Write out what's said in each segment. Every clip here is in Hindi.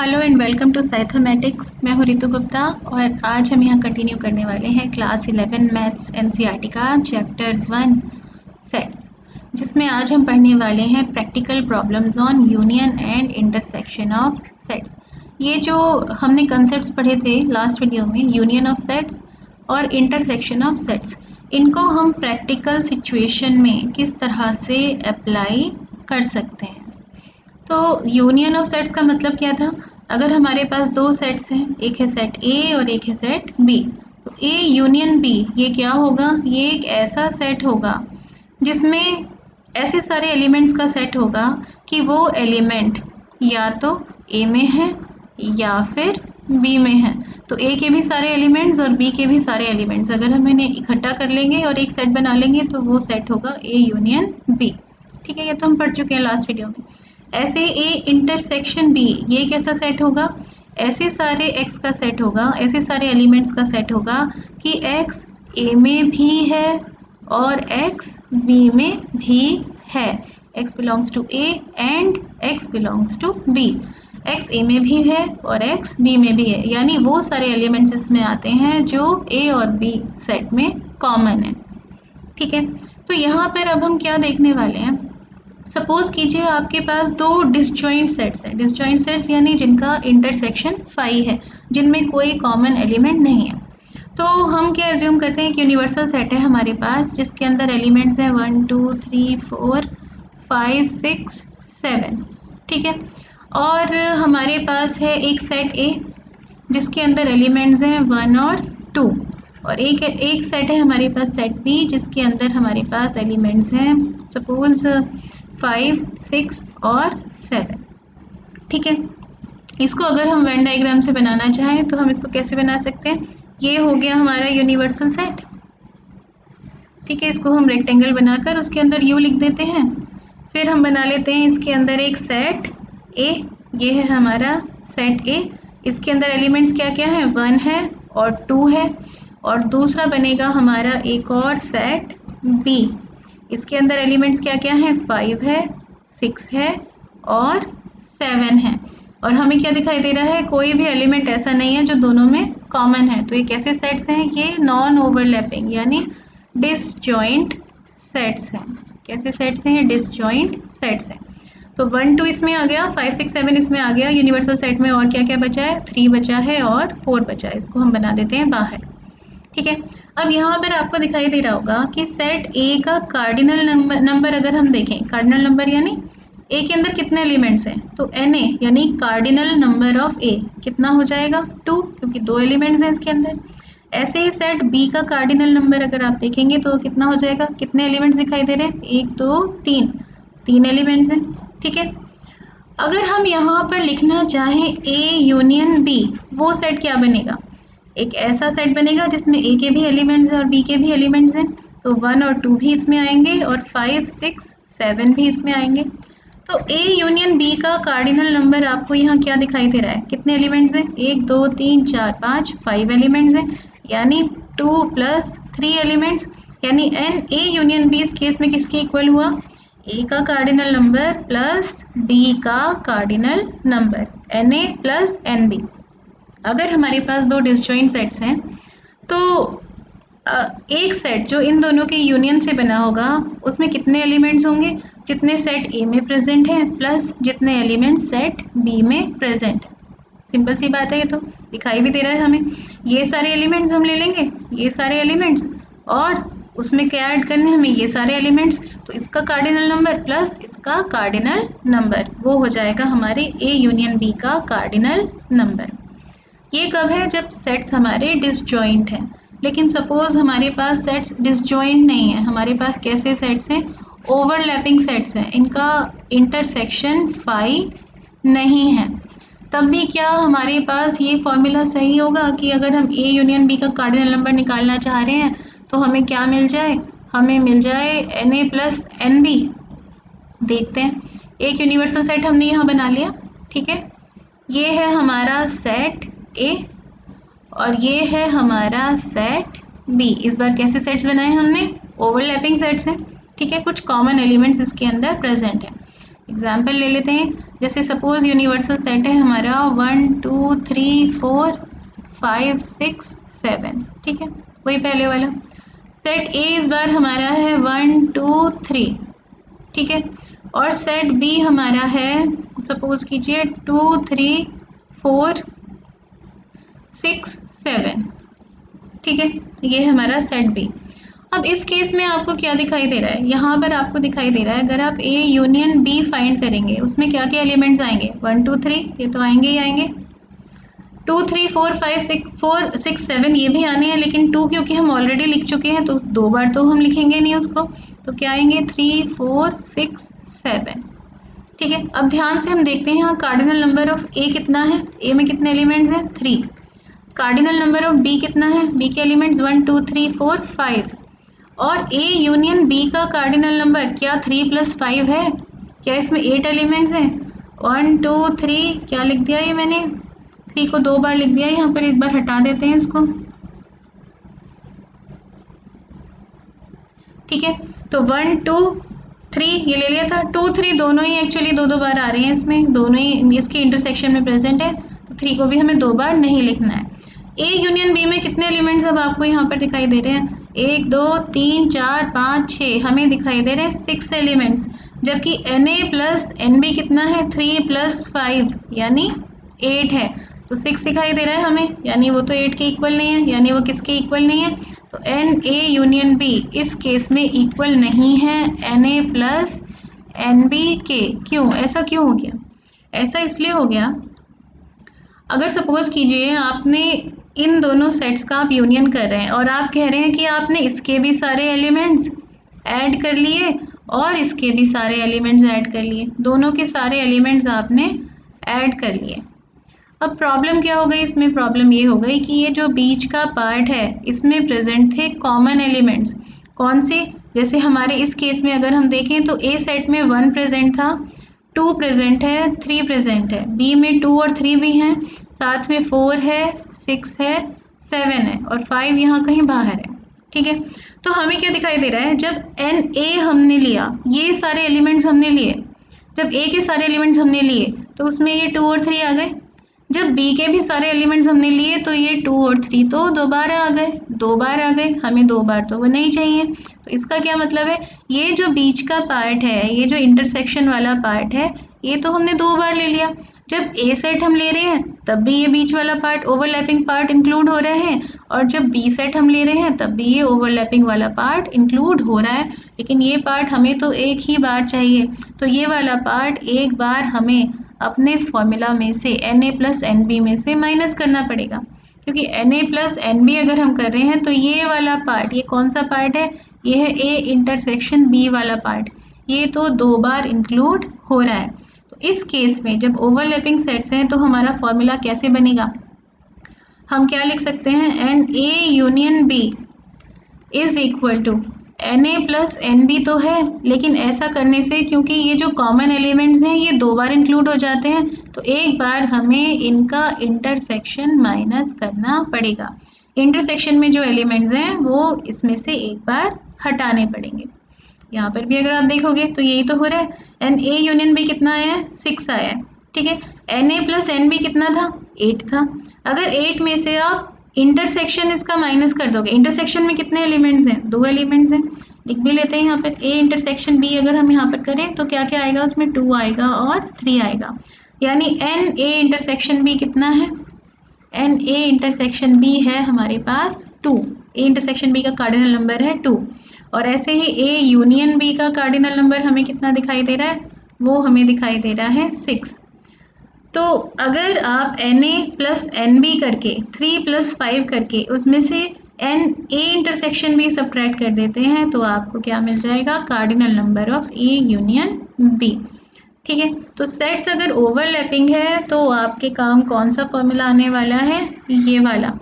हेलो एंड वेलकम टू साइथोमेटिक्स। मैं हूँ रितु गुप्ता और आज हम यहाँ कंटिन्यू करने वाले हैं क्लास 11 मैथ्स एनसीईआरटी का चैप्टर 1 सेट्स, जिसमें आज हम पढ़ने वाले हैं practical problems on union and intersection of sets. ये जो हमने कंसेप्ट्स पढ़े थे लास्ट वीडियो में, यूनियन ऑफ सेट्स और इंटरसेक्शन ऑफ सेट्स, इनको हम प्रैक्टिकल सिचुएशन में किस तरह से अप्लाई कर सकते हैं। तो यूनियन ऑफ सेट्स का मतलब क्या था? अगर हमारे पास दो सेट्स हैं, एक है सेट ए और एक है सेट बी, तो ए यूनियन बी ये क्या होगा? ये एक ऐसा सेट होगा जिसमें ऐसे सारे एलिमेंट्स का सेट होगा कि वो एलिमेंट या तो ए में है या फिर बी में है। तो ए के भी सारे एलिमेंट्स और बी के भी सारे एलिमेंट्स अगर हम इन्हें इकट्ठा कर लेंगे और एक सेट बना लेंगे तो वो सेट होगा ए यूनियन बी। ठीक है, ये तो हम पढ़ चुके हैं लास्ट वीडियो में। ऐसे ए इंटरसेक्शन बी, ये कैसा सेट होगा? ऐसे सारे x का सेट होगा, ऐसे सारे एलिमेंट्स का सेट होगा कि x a में भी है और x b में भी है। x belongs to a and x belongs to b। x a में भी है और x b में भी है, यानी वो सारे एलिमेंट्स इसमें आते हैं जो a और b सेट में कॉमन है। ठीक है, तो यहाँ पर अब हम क्या देखने वाले हैं? सपोज कीजिए आपके पास दो डिसजॉइंट सेट्स हैं। डिसजॉइंट सेट्स यानी जिनका इंटरसेक्शन फाई है, जिनमें कोई कॉमन एलिमेंट नहीं है। तो हम क्या एज्यूम करते हैं कि यूनिवर्सल सेट है हमारे पास, जिसके अंदर एलिमेंट्स हैं 1 2 3 4 5 6 7। ठीक है, और हमारे पास है एक सेट ए जिसके अंदर एलिमेंट्स हैं 1 और 2, और एक सेट है हमारे पास सेट बी जिसके अंदर हमारे पास एलिमेंट्स हैं सपोज 5 6 और 7। ठीक है, इसको अगर हम वेन डायग्राम से बनाना चाहें तो हम इसको कैसे बना सकते हैं? ये हो गया हमारा यूनिवर्सल सेट। ठीक है, इसको हम रेक्टेंगल बनाकर उसके अंदर यू लिख देते हैं। फिर हम बना लेते हैं इसके अंदर एक सेट ए, ये है हमारा सेट ए। इसके अंदर एलिमेंट्स क्या क्या हैं? 1 है और 2 है। और दूसरा बनेगा हमारा एक और सेट बी, इसके अंदर एलिमेंट्स क्या क्या हैं? 5 है 6 है और 7 है। और हमें क्या दिखाई दे रहा है? कोई भी एलिमेंट ऐसा नहीं है जो दोनों में कॉमन है। तो ये कैसे सेट्स हैं? ये नॉन ओवरलैपिंग यानी डिसजॉइंट सेट्स हैं। कैसे सेट्स हैं? ये डिसजॉइंट सेट्स हैं। तो 1 2 इसमें आ गया, 5 6 7 इसमें आ गया यूनिवर्सल सेट में। और क्या क्या बचा है? 3 बचा है और 4 बचा है। इसको हम बना देते हैं बाहर। ठीक है, अब यहाँ पर आपको दिखाई दे रहा होगा कि सेट ए का कार्डिनल नंबर अगर हम देखें, कार्डिनल नंबर यानी ए के अंदर कितने एलिमेंट्स हैं? तो एन ए यानी कार्डिनल नंबर ऑफ ए कितना हो जाएगा? 2, क्योंकि 2 एलिमेंट्स हैं इसके अंदर। ऐसे ही सेट बी का कार्डिनल नंबर अगर आप देखेंगे तो कितना हो जाएगा? कितने एलिमेंट्स दिखाई दे रहे हैं? 1 2 3, 3 एलिमेंट्स हैं। ठीक है, अगर हम यहाँ पर लिखना चाहें ए यूनियन बी, वो सेट क्या बनेगा? एक ऐसा सेट बनेगा जिसमें ए के भी एलिमेंट्स हैं और बी के भी एलिमेंट्स हैं। तो 1 और 2 भी इसमें आएंगे और 5 6 7 भी इसमें आएंगे। तो ए यूनियन बी का कार्डिनल नंबर आपको यहाँ क्या दिखाई दे रहा है? कितने एलिमेंट्स हैं? 1 2 3 4 5, 5 एलिमेंट्स हैं, यानी 2 + 3 एलिमेंट्स, यानी एन ए यूनियन बी इस केस में किसके इक्वल हुआ? ए का कार्डिनल नंबर प्लस बी का cardinal number, N A plus N B. अगर हमारे पास दो डिसजॉइंट सेट्स हैं तो एक सेट जो इन दोनों के यूनियन से बना होगा उसमें कितने एलिमेंट्स होंगे? जितने सेट ए में प्रेजेंट हैं प्लस जितने एलिमेंट्स सेट बी में प्रेजेंट। सिंपल सी बात है, ये तो दिखाई भी दे रहा है हमें। ये सारे एलिमेंट्स हम ले लेंगे, ये सारे एलिमेंट्स, और उसमें क्या ऐड करने हमें? ये सारे एलिमेंट्स। तो इसका कार्डिनल नंबर प्लस इसका कार्डिनल नंबर, वो हो जाएगा हमारे ए यूनियन बी का कार्डिनल नंबर। ये कब है? जब सेट्स हमारे डिसजॉइंट हैं। लेकिन सपोज हमारे पास सेट्स डिसजॉइंट नहीं है, हमारे पास कैसे सेट्स हैं? ओवरलैपिंग सेट्स हैं, इनका इंटरसेक्शन फाई नहीं है। तब भी क्या हमारे पास ये फॉर्मूला सही होगा कि अगर हम ए यूनियन बी का कार्डिनल नंबर निकालना चाह रहे हैं तो हमें क्या मिल जाए? हमें मिल जाए N A plus N B. देखते हैं, एक यूनिवर्सल सेट हमने यहाँ बना लिया। ठीक है, ये है हमारा सेट ए और ये है हमारा सेट बी। इस बार कैसे सेट्स बनाए हमने? ओवरलैपिंग सेट्स हैं। ठीक है, कुछ कॉमन एलिमेंट्स इसके अंदर प्रेजेंट हैं। एग्जाम्पल ले लेते हैं। जैसे सपोज यूनिवर्सल सेट है हमारा 1 2 3 4 5 6 7, ठीक है, वही पहले वाला। सेट ए इस बार हमारा है 1 2 3, ठीक है, और सेट बी हमारा है सपोज कीजिए 2 3 4 6 7, ठीक है, ये हमारा सेट बी। अब इस केस में आपको क्या दिखाई दे रहा है, यहाँ पर आपको दिखाई दे रहा है अगर आप ए यूनियन बी फाइंड करेंगे उसमें क्या क्या एलिमेंट्स आएंगे, 1 2 3 ये तो आएंगे ही आएंगे, 2 3 4 5 6 7 ये भी आने हैं, लेकिन 2 क्योंकि हम ऑलरेडी लिख चुके हैं तो 2 बार तो हम लिखेंगे नहीं उसको, तो क्या आएंगे 3 4 6 7, ठीक है। अब ध्यान से हम देखते हैं यहाँ कार्डिनल नंबर ऑफ ए कितना है, ए में कितने एलिमेंट्स हैं 3, कार्डिनल नंबर ऑफ बी कितना है, बी के एलिमेंट्स 1 2 3 4 5, और ए यूनियन बी का कार्डिनल नंबर क्या 3 + 5 है, क्या इसमें 8 एलिमेंट्स हैं, 1 2 3, क्या लिख दिया ये मैंने, 3 को 2 बार लिख दिया, यहाँ पर एक बार हटा देते हैं इसको, ठीक है। तो 1 2 3 ये ले लिया था, 2 3 दोनों ही एक्चुअली 2 2 बार आ रहे हैं, इसमें दोनों ही इसके इंटरसेक्शन में प्रेजेंट है, तो 3 को भी हमें 2 बार नहीं लिखना है। ए यूनियन बी में कितने एलिमेंट्स अब आपको यहाँ पर दिखाई दे रहे हैं, 1 2 3 4 5 6 हमें दिखाई दे रहे हैं 6 एलिमेंट्स, जबकि N A plus N B कितना है 3 + 5 यानी 8 है, तो 6 दिखाई दे रहा है हमें, यानी वो तो 8 के इक्वल नहीं है, यानी वो किसके इक्वल नहीं है, तो एन ए यूनियन बी इस केस में इक्वल नहीं है N A plus N B के। क्यों, ऐसा क्यों हो गया, ऐसा इसलिए हो गया, अगर सपोज कीजिए आपने इन दोनों सेट्स का आप यूनियन कर रहे हैं और आप कह रहे हैं कि आपने इसके भी सारे एलिमेंट्स ऐड कर लिए और इसके भी सारे एलिमेंट्स ऐड कर लिए, दोनों के सारे एलिमेंट्स आपने ऐड कर लिए। अब प्रॉब्लम क्या हो गई इसमें, प्रॉब्लम ये हो गई कि ये जो बीच का पार्ट है इसमें प्रेजेंट थे कॉमन एलिमेंट्स, कौन से, जैसे हमारे इस केस में अगर हम देखें तो ए सेट में 1 प्रेजेंट था, 2 प्रेजेंट है, 3 प्रेजेंट है, बी में 2 और 3 भी हैं, साथ में 4 है, 6 है, 7 है और 5 यहाँ कहीं बाहर है, ठीक है। तो हमें क्या दिखाई दे रहा है, जब एन ए हमने लिया, ये सारे एलिमेंट्स हमने लिए, जब ए के सारे एलिमेंट्स हमने लिए तो उसमें ये 2 और 3 आ गए, जब बी के भी सारे एलिमेंट्स हमने लिए तो ये 2 और 3 तो 2 बार आ गए, 2 बार आ गए, हमें 2 बार तो वो नहीं चाहिए, तो इसका क्या मतलब है, ये जो बीच का पार्ट है, ये जो इंटरसेक्शन वाला पार्ट है, ये तो हमने 2 बार ले लिया, जब ए सेट हम ले रहे हैं तब भी ये बीच वाला पार्ट ओवरलैपिंग पार्ट इंक्लूड हो रहा है, और जब बी सेट हम ले रहे हैं तब भी ये ओवरलैपिंग वाला पार्ट इंक्लूड हो रहा है, लेकिन ये पार्ट हमें तो एक ही बार चाहिए, तो ये वाला पार्ट एक बार हमें अपने फॉर्मूला में से N A plus N B में से माइनस करना पड़ेगा, क्योंकि N A plus N B अगर हम कर रहे हैं तो ये वाला पार्ट, ये कौन सा पार्ट है, ये है ए इंटरसेक्शन बी वाला पार्ट, ये तो 2 बार इंक्लूड हो रहा है। तो इस केस में जब ओवरलैपिंग सेट्स हैं तो हमारा फॉर्मूला कैसे बनेगा, हम क्या लिख सकते हैं, N A union B is equal to N A plus N B तो है, लेकिन ऐसा करने से क्योंकि ये जो कॉमन एलिमेंट्स हैं ये 2 बार इंक्लूड हो जाते हैं, तो एक बार हमें इनका इंटरसेक्शन माइनस करना पड़ेगा, इंटरसेक्शन में जो एलिमेंट्स हैं वो इसमें से एक बार हटाने पड़ेंगे। यहाँ पर भी अगर आप देखोगे तो यही तो हो रहा है, एन ए यूनियन बी कितना आया है 6 आया है, ठीक है, N A plus N B कितना था 8 था, अगर 8 में से आप इंटरसेक्शन इसका माइनस कर दोगे, इंटरसेक्शन में कितने एलिमेंट्स हैं, 2 एलिमेंट्स हैं, लिख भी लेते हैं यहाँ पर ए इंटरसेक्शन बी अगर हम यहाँ पर करें तो क्या क्या आएगा उसमें 2 आएगा और 3 आएगा, यानी एन ए इंटरसेक्शन बी कितना है, एन ए इंटरसेक्शन बी है हमारे पास 2, ए इंटरसेक्शन बी का कार्डिनल नंबर है 2, और ऐसे ही ए यूनियन बी का कार्डिनल नंबर हमें कितना दिखाई दे रहा है, वो हमें दिखाई दे रहा है 6। तो अगर आप N A plus N B करके 3 + 5 करके उसमें से N A intersection B subtract कर देते हैं तो आपको क्या मिल जाएगा, cardinal number of A union B, ठीक है। तो सेट्स अगर ओवरलैपिंग है तो आपके काम कौन सा फॉर्मूला आने वाला है, ये वाला,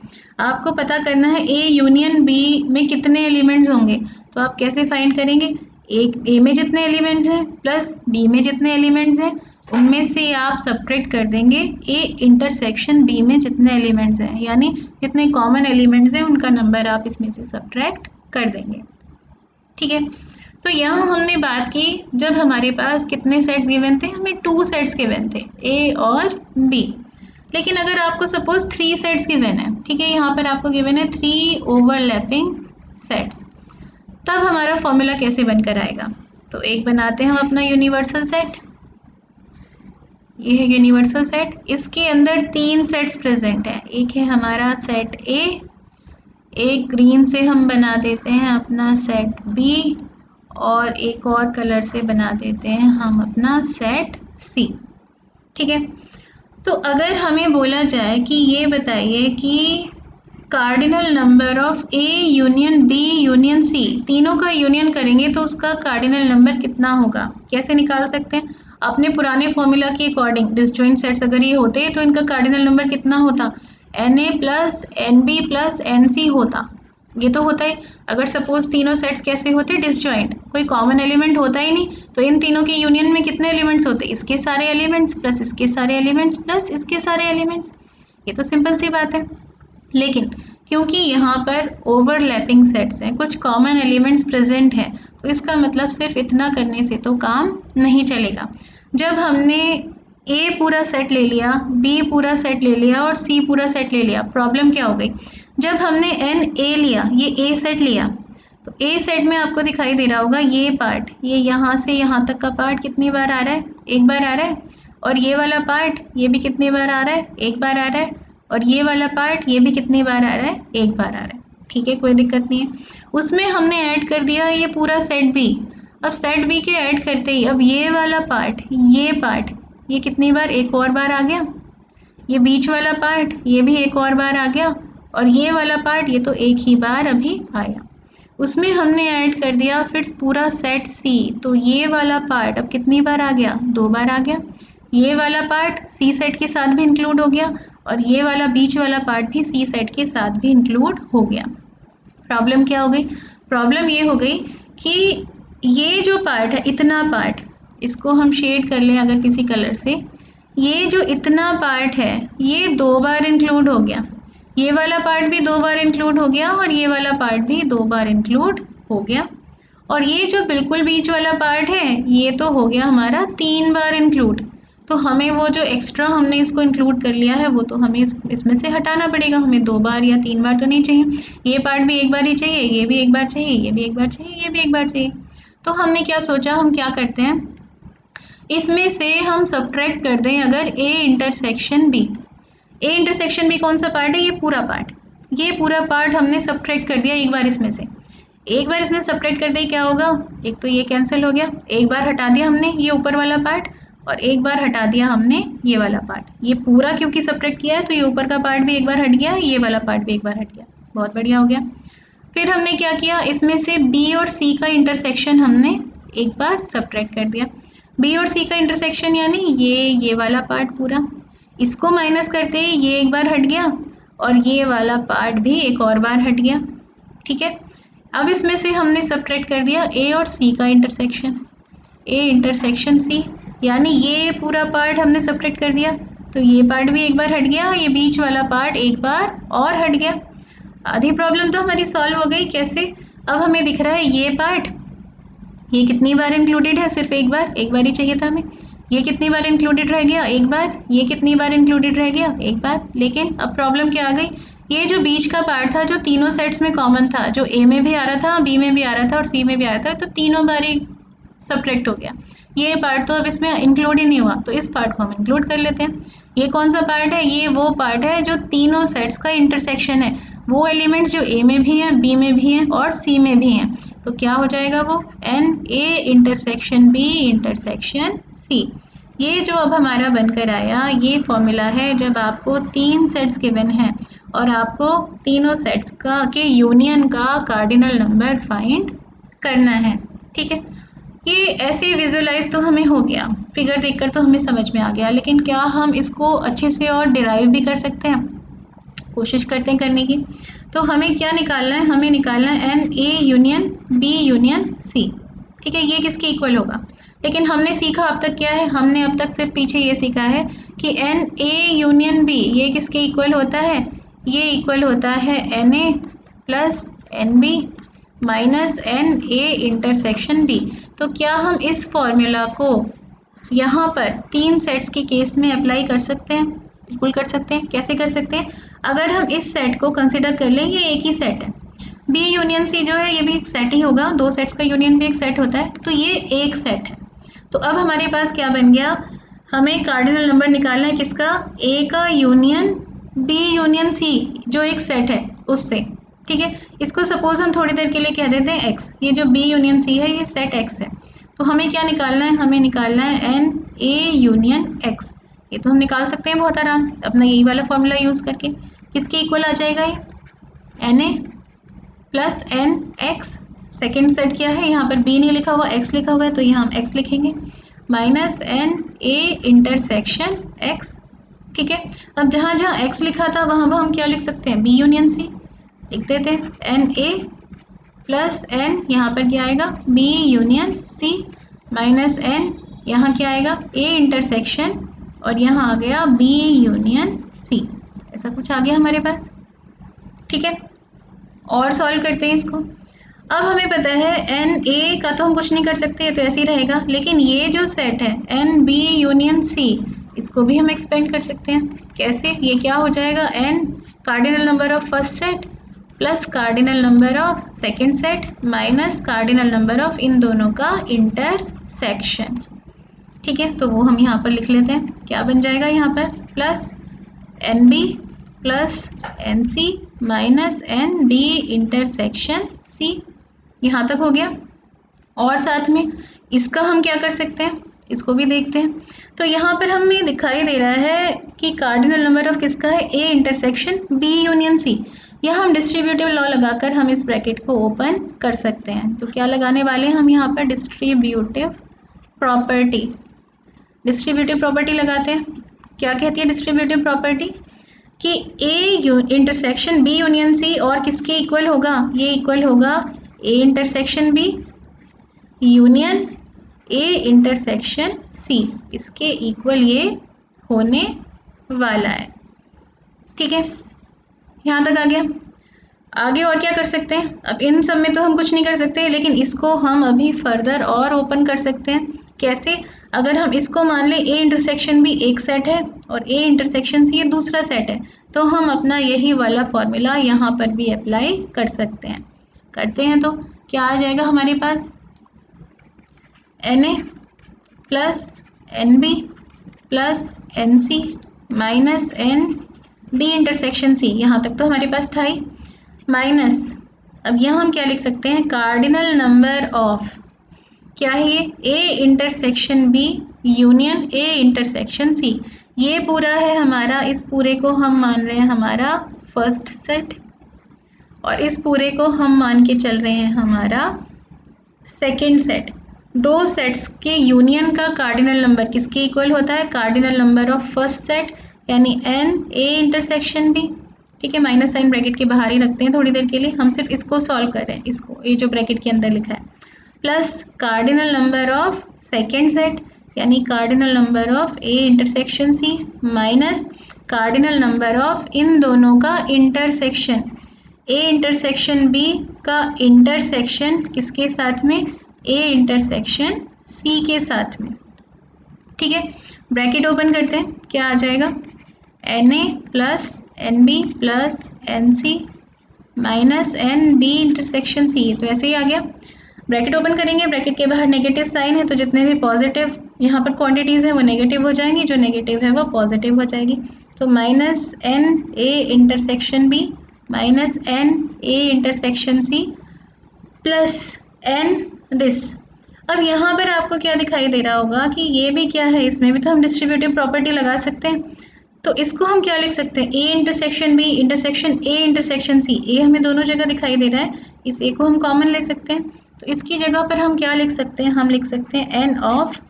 आपको पता करना है ए यूनियन बी में कितने एलिमेंट्स होंगे, तो आप कैसे फाइंड करेंगे, एक ए में जितने एलिमेंट्स हैं प्लस बी में जितने एलिमेंट्स हैं उनमें से आप सब्ट्रैक्ट कर देंगे ए इंटरसेक्शन बी में जितने एलिमेंट्स हैं, यानी जितने कॉमन एलिमेंट्स हैं उनका नंबर आप इसमें से सब्ट्रैक्ट कर देंगे, ठीक है। तो यहाँ हमने बात की जब हमारे पास कितने सेट्स गिवन थे, हमें 2 सेट्स गिवन थे, ए और बी। लेकिन अगर आपको सपोज 3 सेट्स गिवन है, ठीक है, यहाँ पर आपको गिवन है 3 ओवरलैपिंग सेट्स, तब हमारा फॉर्मूला कैसे बनकर आएगा? तो एक बनाते हैं हम अपना यूनिवर्सल सेट, ये है यूनिवर्सल सेट, इसके अंदर 3 सेट्स प्रेजेंट हैं, एक है हमारा सेट ए, एक ग्रीन से हम बना देते हैं अपना सेट बी, और एक और कलर से बना देते हैं हम अपना सेट सी, ठीक है। तो अगर हमें बोला जाए कि ये बताइए कि cardinal number of A union B union C, तीनों का यूनियन करेंगे तो उसका कार्डिनल नंबर कितना होगा, कैसे निकाल सकते हैं? अपने पुराने फॉर्मूला के अकॉर्डिंग डिसजॉइंट सेट्स अगर ये होते तो इनका कार्डिनल नंबर कितना होता, N A plus N B plus N C होता, ये तो होता है। अगर सपोज तीनों सेट्स कैसे होते, डिसजॉइंट, कोई कॉमन एलिमेंट होता ही नहीं, तो इन तीनों के यूनियन में कितने एलिमेंट्स होते, इसके सारे एलिमेंट्स प्लस इसके सारे एलिमेंट्स प्लस इसके सारे एलिमेंट्स, ये तो सिंपल सी बात है। लेकिन क्योंकि यहाँ पर ओवरलैपिंग सेट्स हैं, कुछ कॉमन एलिमेंट्स प्रेजेंट हैं, तो इसका मतलब सिर्फ इतना करने से तो काम नहीं चलेगा। जब हमने ए पूरा सेट ले लिया, बी पूरा सेट ले लिया और सी पूरा सेट ले लिया, प्रॉब्लम क्या हो गई, जब हमने एन ए लिया, ये ए सेट लिया, तो ए सेट में आपको दिखाई दे रहा होगा ये पार्ट, ये यहाँ से यहाँ तक का पार्ट कितनी बार आ रहा है, एक बार आ रहा है, और ये वाला पार्ट ये भी कितनी बार आ रहा है, एक बार आ रहा है, और ये वाला पार्ट ये भी कितनी बार आ रहा है, एक बार आ रहा है, ठीक है, कोई दिक्कत नहीं है। उसमें हमने ऐड कर दिया ये पूरा सेट बी, अब सेट बी के ऐड करते ही अब ये वाला पार्ट, ये पार्ट ये कितनी बार, एक और बार आ गया, ये बीच वाला पार्ट ये भी एक और बार आ गया, और ये वाला पार्ट ये तो एक ही बार अभी आया। उसमें हमने ऐड कर दिया फिर पूरा सेट सी, तो ये वाला पार्ट अब कितनी बार आ गया, 2 बार आ गया, ये वाला पार्ट सी सेट के साथ भी इंक्लूड हो गया, और ये वाला बीच वाला पार्ट भी सी सेट के साथ भी इंक्लूड हो गया। प्रॉब्लम क्या हो गई, प्रॉब्लम ये हो गई कि ये जो पार्ट है, इतना पार्ट, इसको हम शेड कर लें अगर किसी कलर से, ये जो इतना पार्ट है ये 2 बार इंक्लूड हो गया, ये वाला पार्ट भी 2 बार इंक्लूड हो गया, और ये वाला पार्ट भी 2 बार इंक्लूड हो गया, और ये जो बिल्कुल बीच वाला पार्ट है ये तो हो गया हमारा 3 बार इंक्लूड। तो हमें वो जो एक्स्ट्रा हमने इसको इंक्लूड कर लिया है वो तो हमें इसमें से हटाना पड़ेगा, हमें 2 बार या 3 बार तो नहीं चाहिए, ये पार्ट भी एक बार ही चाहिए, ये भी एक बार चाहिए, ये भी एक बार चाहिए, ये भी एक बार चाहिए। तो हमने क्या सोचा, हम क्या करते हैं, इसमें से हम सब्ट्रैक्ट कर दें अगर A intersection B, A intersection B कौन सा पार्ट है, ये पूरा पार्ट, ये पूरा पार्ट हमने सब्ट्रैक्ट कर दिया एक बार इसमें से, एक बार इसमें सब्ट्रैक्ट कर दे क्या होगा, एक तो ये कैंसिल हो गया, एक बार हटा दिया हमने ये ऊपर वाला पार्ट, और एक बार हटा दिया हमने ये वाला पार्ट, ये पूरा क्योंकि सब्ट्रैक्ट किया है तो ये ऊपर का पार्ट भी एक बार हट गया, ये वाला पार्ट भी एक बार हट गया, बहुत बढ़िया हो गया। फिर हमने क्या किया, इसमें से बी और सी का इंटरसेक्शन हमने एक बार सब्ट्रैक्ट कर दिया, बी और सी का इंटरसेक्शन यानी ये वाला पार्ट पूरा, इसको माइनस करते ही ये एक बार हट गया, और ये वाला पार्ट भी एक और बार हट गया, ठीक है। अब इसमें से हमने सब्ट्रैक्ट कर दिया ए और सी का इंटरसेक्शन, ए इंटरसेक्शन सी, यानी ये पूरा पार्ट हमने सब्ट्रैक्ट कर दिया, तो ये पार्ट भी एक बार हट गया, ये बीच वाला पार्ट एक बार और हट गया। आधी प्रॉब्लम तो हमारी सॉल्व हो गई, कैसे, अब हमें दिख रहा है ये पार्ट, ये कितनी बार इंक्लूडेड है, सिर्फ एक बार, एक बार ही चाहिए था हमें, ये कितनी बार इंक्लूडेड रह गया, एक बार, ये कितनी बार इंक्लूडेड रह गया, एक बार। लेकिन अब प्रॉब्लम क्या आ गई, ये जो बीच का पार्ट था जो तीनों सेट्स में कॉमन था, जो ए में भी आ रहा था, बी में भी आ रहा था और सी में भी आ रहा था, तो तीनों बार ही सब्ट्रैक्ट हो गया, ये पार्ट तो अब इसमें इंक्लूड ही नहीं हुआ, तो इस पार्ट को हम इंक्लूड कर लेते हैं। ये कौन सा पार्ट है, ये वो पार्ट है जो तीनों सेट्स का इंटरसेक्शन है, वो एलिमेंट्स जो ए में भी हैं, बी में भी हैं और सी में भी हैं, तो क्या हो जाएगा वो, N A intersection B intersection C. ये जो अब हमारा बनकर आया ये फॉर्मूला है जब आपको 3 सेट्स गिवन हैं और आपको तीनों सेट्स का के यूनियन का कार्डिनल नंबर फाइंड करना है, ठीक है। ये ऐसे विजुअलाइज तो हमें हो गया, फिगर देखकर तो हमें समझ में आ गया, लेकिन क्या हम इसको अच्छे से और डिराइव भी कर सकते हैं, कोशिश करते हैं करने की। तो हमें क्या निकालना है, हमें निकालना है N A union B union C, ठीक है, ये किसके इक्वल होगा। लेकिन हमने सीखा अब तक क्या है, हमने अब तक सिर्फ पीछे ये सीखा है कि एन ए यूनियन बी ये किसके इक्वल होता है, ये इक्वल होता है N A plus N B minus N A intersection B. तो क्या हम इस फॉर्मूला को यहाँ पर 3 सेट्स के केस में अप्लाई कर सकते हैं? बिल्कुल कर सकते हैं। कैसे कर सकते हैं? अगर हम इस सेट को कंसिडर कर लें, ये एक ही सेट है, बी यूनियन सी जो है ये भी एक सेट ही होगा, 2 सेट्स का यूनियन भी एक सेट होता है, तो ये एक सेट है। तो अब हमारे पास क्या बन गया, हमें कार्डिनल नंबर निकालना है किसका, ए का यूनियन बी यूनियन सी जो एक सेट है उससे। ठीक है, इसको सपोज हम थोड़ी देर के लिए कह देते हैं एक्स, ये जो बी यूनियन सी है ये सेट एक्स है। तो हमें क्या निकालना है, हमें निकालना है एन ए यूनियन एक्स। ये तो हम निकाल सकते हैं बहुत आराम से अपना यही वाला फॉर्मूला यूज़ करके। किसके इक्वल आ जाएगा ये, N A plus N X. Second set क्या है, यहाँ पर बी नहीं लिखा हुआ, एक्स लिखा हुआ है, तो यहाँ हम एक्स लिखेंगे, minus N A intersection X. ठीक है, अब जहाँ जहाँ एक्स लिखा था वहाँ वहाँ हम क्या लिख सकते हैं, बी यूनियन सी लिख देते हैं, एन ए प्लस एन यहाँ पर क्या आएगा, B union C, minus N यहाँ क्या आएगा, ए इंटरसेक्शन, और यहाँ आ गया बी यूनियन सी। ऐसा कुछ आ गया हमारे पास। ठीक है, और सॉल्व करते हैं इसको। अब हमें पता है एन ए का तो हम कुछ नहीं कर सकते, ये तो ऐसे ही रहेगा, लेकिन ये जो सेट है एन बी यूनियन सी, इसको भी हम एक्सपेंड कर सकते हैं। कैसे, ये क्या हो जाएगा, n cardinal number of first set plus cardinal number of second set minus cardinal number of इन दोनों का इंटरसेक्शन। ठीक है, तो वो हम यहाँ पर लिख लेते हैं, क्या बन जाएगा यहाँ पर, plus N B plus N C minus N B intersection C. यहाँ तक हो गया। और साथ में इसका हम क्या कर सकते हैं, इसको भी देखते हैं। तो यहाँ पर हमें दिखाई दे रहा है कि कार्डिनल नंबर ऑफ किसका है, A intersection B union C. यहाँ हम डिस्ट्रीब्यूटिव लॉ लगाकर हम इस ब्रैकेट को ओपन कर सकते हैं। तो क्या लगाने वाले हैं हम यहाँ पर, डिस्ट्रीब्यूटिव प्रॉपर्टी। डिस्ट्रीब्यूटिव प्रॉपर्टी लगाते हैं। क्या कहती है डिस्ट्रीब्यूटिव प्रॉपर्टी, कि A intersection B union C और किसके इक्वल होगा, ये इक्वल होगा A intersection B union A intersection C, इसके इक्वल ये होने वाला है। ठीक है, यहाँ तक आ गया। आगे और क्या कर सकते हैं, अब इन सब में तो हम कुछ नहीं कर सकते, लेकिन इसको हम अभी फर्दर और ओपन कर सकते हैं। कैसे, अगर हम इसको मान लें ए इंटरसेक्शन भी एक सेट है और ए इंटरसेक्शन सी ये दूसरा सेट है, तो हम अपना यही वाला फॉर्मूला यहाँ पर भी अप्लाई कर सकते हैं। करते हैं तो क्या आ जाएगा हमारे पास, n A plus N B plus N C minus N B intersection C, यहाँ तक तो हमारे पास था ही, माइनस अब यहाँ हम क्या लिख सकते हैं, कार्डिनल नंबर ऑफ क्या है ये, A intersection B union A intersection C. ये पूरा है हमारा, इस पूरे को हम मान रहे हैं हमारा फर्स्ट सेट और इस पूरे को हम मान के चल रहे हैं हमारा सेकेंड सेट। दो सेट्स के यूनियन का कार्डिनल नंबर किसके इक्वल होता है, cardinal number of first set यानी एन ए इंटरसेक्शन बी। ठीक है, माइनस साइन ब्रैकेट के बाहर ही रखते हैं थोड़ी देर के लिए, हम सिर्फ इसको सॉल्व कर रहे हैं, इसको ये जो ब्रैकेट के अंदर लिखा है, plus cardinal number of second set यानी cardinal number of A intersection C minus cardinal number of इन दोनों का इंटरसेक्शन, ए इंटरसेक्शन बी का इंटरसेक्शन किसके साथ में, ए इंटरसेक्शन सी के साथ में। ठीक है, ब्रैकेट ओपन करते हैं, क्या आ जाएगा, N A plus N B plus N C minus N B intersection C, तो ऐसे ही आ गया। ब्रैकेट ओपन करेंगे, ब्रैकेट के बाहर नेगेटिव साइन है, तो जितने भी पॉजिटिव यहाँ पर क्वांटिटीज़ हैं वो नेगेटिव हो जाएंगी, जो नेगेटिव है वो पॉजिटिव हो जाएगी। तो minus N A intersection B minus N A intersection C plus N this. अब यहाँ पर आपको क्या दिखाई दे रहा होगा कि ये भी क्या है, इसमें भी तो हम डिस्ट्रीब्यूटिव प्रॉपर्टी लगा सकते हैं। तो इसको हम क्या लिख सकते हैं, A intersection B intersection A intersection C, A हमें दोनों जगह दिखाई दे रहा है, इस ए को हम कॉमन ले सकते हैं। तो इसकी जगह पर हम क्या लिख सकते हैं, हम लिख सकते हैं N of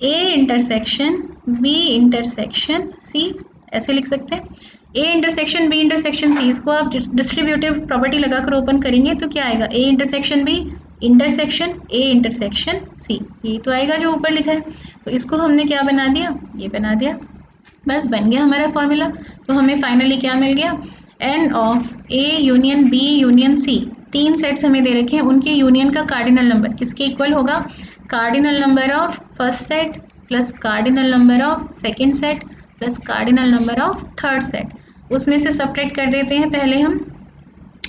A intersection B intersection C, ऐसे लिख सकते हैं। A intersection B intersection C, इसको आप डिस्ट्रीब्यूटिव प्रॉपर्टी लगाकर ओपन करेंगे तो क्या आएगा, A intersection B intersection A intersection C, ये तो आएगा जो ऊपर लिखा है। तो इसको हमने क्या बना दिया, ये बना दिया, बस बन गया हमारा फॉर्मूला। तो हमें फाइनली क्या मिल गया, N of A union B union C 3 sets हमें दे रखे हैं, उनके यूनियन का कार्डिनल नंबर किसके इक्वल होगा? Cardinal number of first set plus cardinal number of second set plus cardinal number of third set. उसमें से सब्ट्रैक्ट कर देते हैं पहले हम